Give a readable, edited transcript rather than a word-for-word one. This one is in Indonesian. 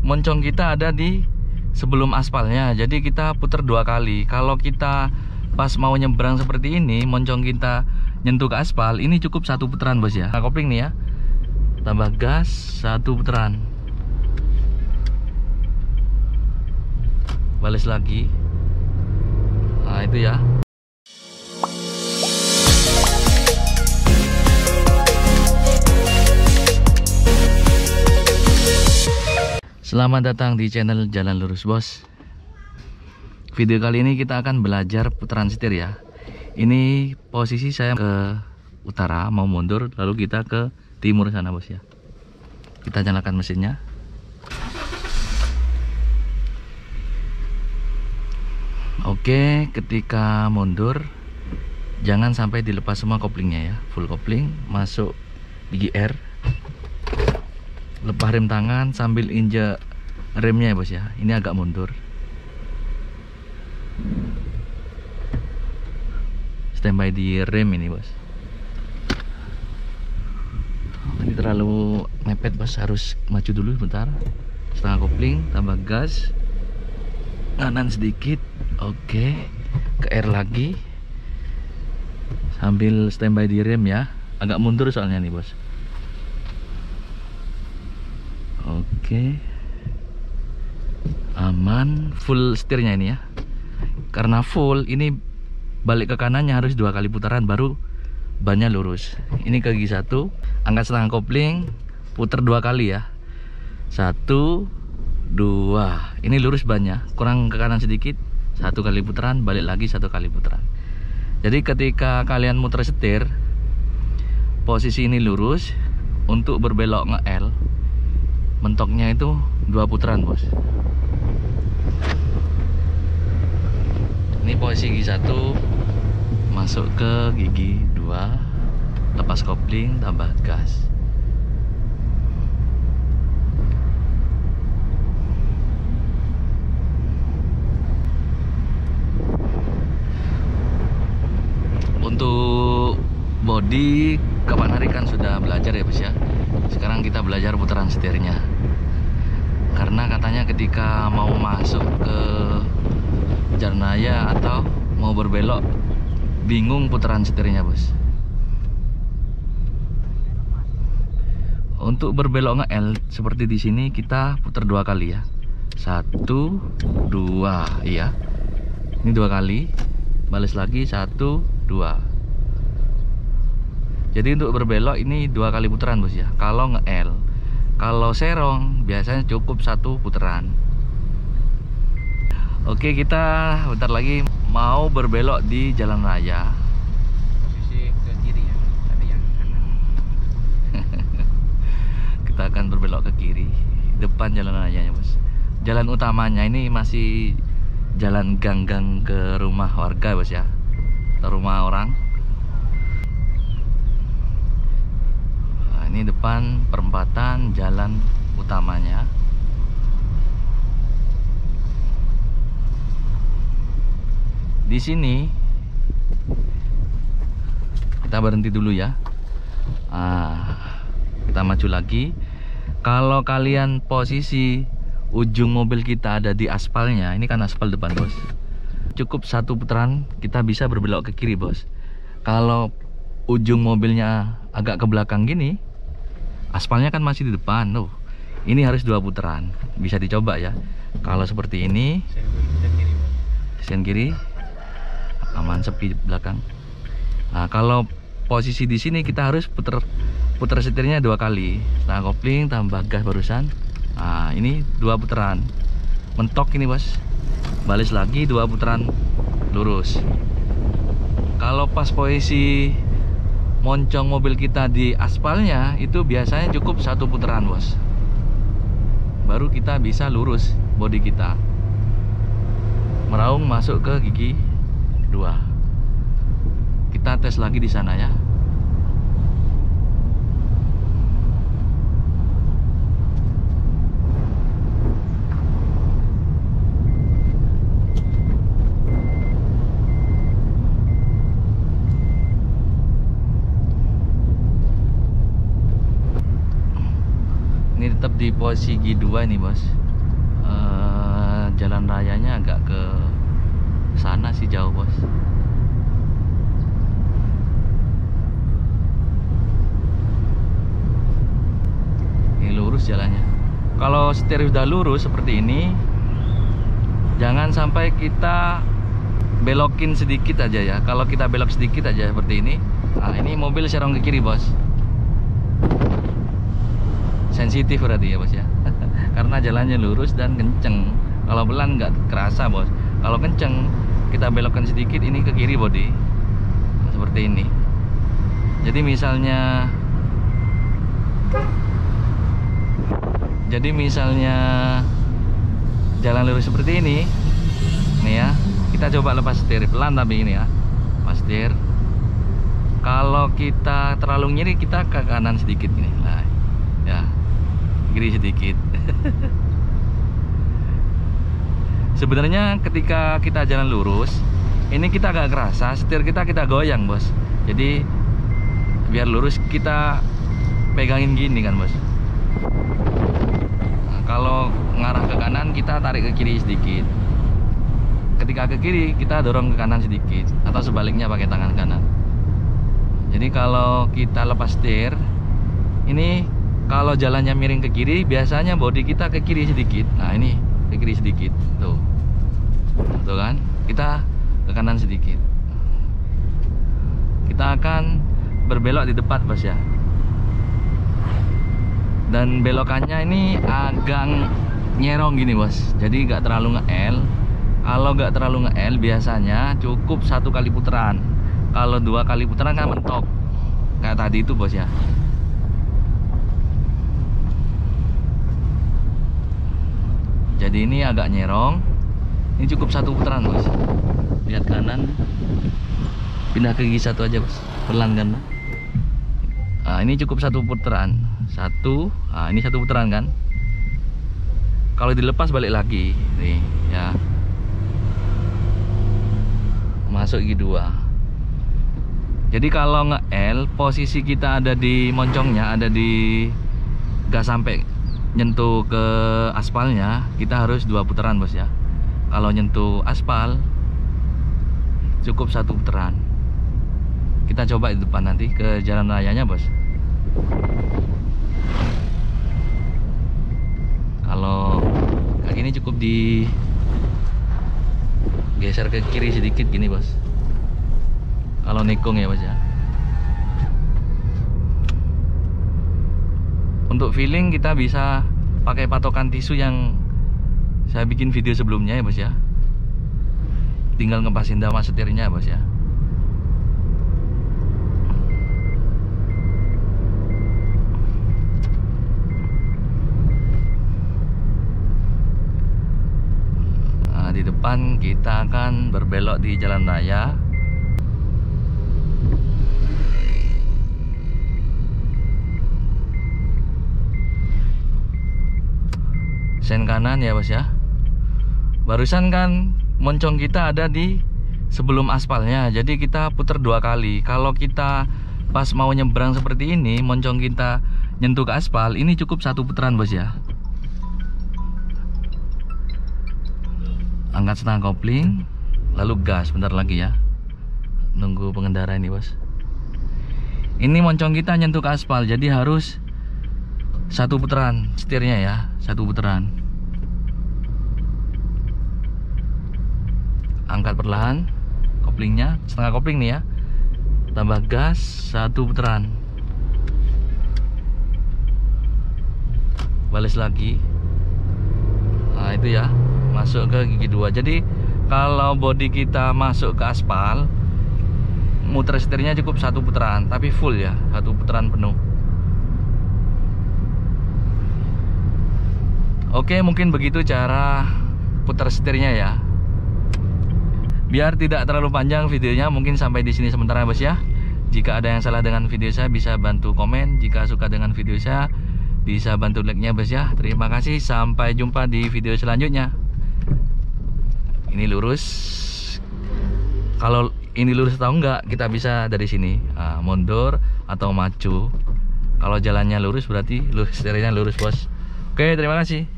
moncong kita ada di sebelum aspalnya, jadi kita putar 2 kali. Kalau kita pas mau nyebrang seperti ini, moncong kita nyentuh ke aspal, ini cukup 1 putaran bos ya. Nah, kopling nih ya, tambah gas 1 putaran, bales lagi. Nah itu ya. Selamat datang di channel Jalan Lurus Bos. Video kali ini kita akan belajar putaran setir ya. Ini posisi saya ke utara, mau mundur, lalu kita ke timur sana bos ya. Kita nyalakan mesinnya. Oke, ketika mundur jangan sampai dilepas semua koplingnya ya. Full kopling, masuk gigi R, lepas rem tangan sambil injek remnya ya bos ya. Ini agak mundur. Standby di rem ini bos. Ini terlalu mepet bos, harus maju dulu bentar. Setengah kopling, tambah gas, kanan sedikit. Oke, ke R lagi sambil standby di rem ya. Agak mundur soalnya nih bos. Oke, aman. Full setirnya ini ya. Karena full, ini balik ke kanannya harus 2 kali putaran baru bannya lurus. Ini ke gigi 1, angkat setengah kopling, putar 2 kali ya. 1, 2. Ini lurus bannya, kurang ke kanan sedikit, 1 kali putaran, balik lagi 1 kali putaran. Jadi ketika kalian muter setir, posisi ini lurus. Untuk berbelok nge-L, mentoknya itu 2 putaran bos. Ini posisi gigi 1, masuk ke gigi 2, lepas kopling, tambah gas. Untuk body kapan hari kan sudah belajar ya bos ya. Sekarang kita belajar putaran setirnya. Karena katanya ketika mau masuk ke jalan raya atau mau berbelok bingung putaran setirnya bos. Untuk berbelok nge-L seperti di sini kita putar 2 kali ya. 1, 2, iya. Ini 2 kali, balas lagi 1, 2. Jadi untuk berbelok ini 2 kali putaran bos ya. Kalau nge-L, kalau serong biasanya cukup 1 putaran. Oke, kita bentar lagi mau berbelok di jalan raya. Posisi ke kiri ya, tadi yang kanan. Kita akan berbelok ke kiri, depan jalan raya ya bos. Jalan utamanya ini masih jalan gang-gang ke rumah warga bos ya, atau rumah orang. Nah, ini depan perempatan jalan utamanya. Di sini kita berhenti dulu ya. Kita maju lagi. Kalau kalian posisi ujung mobil kita ada di aspalnya, ini kan aspal depan bos, cukup 1 putaran kita bisa berbelok ke kiri bos. Kalau ujung mobilnya agak ke belakang gini, aspalnya kan masih di depan tuh, ini harus 2 putaran. Bisa dicoba ya. Kalau seperti ini, sen kiri, aman, sepi belakang. Nah, kalau posisi di sini kita harus putar setirnya 2 kali, setengah kopling tambah gas barusan. Nah, ini 2 putaran, mentok ini bos, balis lagi 2 putaran lurus. Kalau pas posisi moncong mobil kita di aspalnya, itu biasanya cukup 1 putaran bos, baru kita bisa lurus bodi kita, meraung masuk ke gigi 2. Kita tes lagi di sana ya. Ini tetap di posisi G2 nih bos. jalan rayanya agak ke sana sih, jauh bos. Ini lurus jalannya. Kalau setir udah lurus seperti ini, jangan sampai kita belokin sedikit aja ya. Kalau kita belok sedikit aja seperti ini, nah ini mobil serong ke kiri bos. Sensitif berarti ya bos ya. Karena jalannya lurus dan kenceng. Kalau pelan nggak kerasa bos. Kalau kenceng kita belokkan sedikit, ini ke kiri body. Nah, seperti ini. Jadi misalnya jalan lurus seperti ini, nih ya, kita coba lepas setir pelan tapi ini ya, lepas setir. Kalau kita terlalu ngiri, kita ke kanan sedikit ini, nah, ya, kiri sedikit. Sebenarnya ketika kita jalan lurus, ini kita agak kerasa setir kita goyang bos. Jadi biar lurus kita pegangin gini kan bos. Nah, kalau ngarah ke kanan kita tarik ke kiri sedikit. Ketika ke kiri kita dorong ke kanan sedikit, atau sebaliknya pakai tangan kanan. Jadi kalau kita lepas setir, ini kalau jalannya miring ke kiri, biasanya bodi kita ke kiri sedikit. Nah ini ke kiri sedikit, tuh kan, kita ke kanan sedikit. Kita akan berbelok di depan bos ya. Dan belokannya ini agak nyerong gini bos, jadi nggak terlalu nge-L. Kalau nggak terlalu nge-L, biasanya cukup 1 kali putaran. Kalau 2 kali putaran kan mentok kayak tadi itu bos ya. Jadi ini agak nyerong. Ini cukup 1 putaran bos. Lihat kanan, pindah ke gigi 1 aja bos, pelan kan. Nah, ini cukup 1 putaran. 1, nah ini 1 putaran kan. Kalau dilepas balik lagi nih ya, masuk gigi 2. Jadi kalau nge-L, posisi kita ada di moncongnya, ada di gak sampai nyentuh ke aspalnya, kita harus 2 putaran bos ya. Kalau nyentuh aspal cukup 1 putaran. Kita coba di depan nanti ke jalan rayanya bos. Kalau kayak gini cukup di geser ke kiri sedikit gini bos. Kalau nikung ya bos ya. Untuk feeling kita bisa pakai patokan tisu yang saya bikin video sebelumnya ya bos ya. Tinggal ngepasin dama setirnya bos ya. Nah, di depan kita akan berbelok di jalan raya. Sen kanan ya bos ya. Barusan kan moncong kita ada di sebelum aspalnya, jadi kita putar 2 kali. Kalau kita pas mau nyebrang seperti ini, moncong kita nyentuh ke aspal, ini cukup 1 putaran bos ya. Angkat setengah kopling, lalu gas bentar lagi ya. Nunggu pengendara ini bos. Ini moncong kita nyentuh ke aspal, jadi harus 1 putaran setirnya ya, 1 putaran. Angkat perlahan koplingnya, setengah kopling nih ya. Tambah gas, 1 putaran. Balas lagi. Nah itu ya, masuk ke gigi 2. Jadi kalau bodi kita masuk ke aspal, muter setirnya cukup 1 putaran, tapi full ya, 1 putaran penuh. Oke, mungkin begitu cara putar setirnya ya. Biar tidak terlalu panjang videonya, mungkin sampai di sini sementara bos ya. Jika ada yang salah dengan video saya, bisa bantu komen. Jika suka dengan video saya, bisa bantu like-nya bos ya. Terima kasih, sampai jumpa di video selanjutnya. Ini lurus. Kalau ini lurus atau enggak, kita bisa dari sini mundur atau maju. Kalau jalannya lurus berarti setirnya lurus bos. Oke, terima kasih.